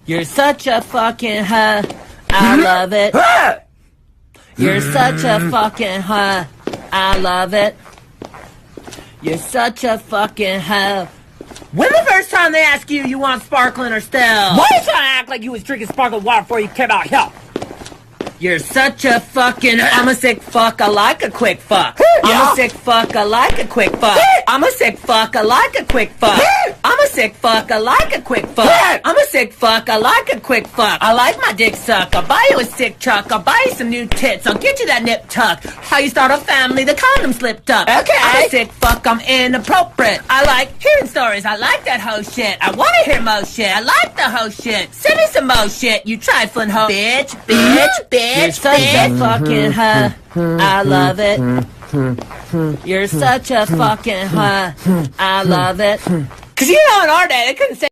You're such a fucking huh. I love it. You're such a fucking huh. I love it. You're such a fucking hoe. When the first time they ask you, you want sparkling or still? Why are you trying to act like you was drinking sparkling water before you came out here? You're such a fucking... I'm a sick fuck, I like a quick fuck. I'm a sick fuck, I like a quick fuck. I'm a sick fuck, I like a quick fuck. I'm a sick fuck, I like a quick fuck. I'm a sick fuck, I like a quick fuck. I like my dick suck. I'll buy you a sick truck. I'll buy you some new tits. I'll get you that nip tuck. How you start a family, the condom slipped up. Okay. I'm a sick fuck, I'm inappropriate. I like hearing stories. I like that hoe shit. I wanna hear mo shit. I like the hoe shit. Send me some mo shit, you trifling hoe. Bitch, bitch, bitch. You're such a fucking huh. I love it. You're such a fucking huh. I love it. Cause you know in our day they couldn't say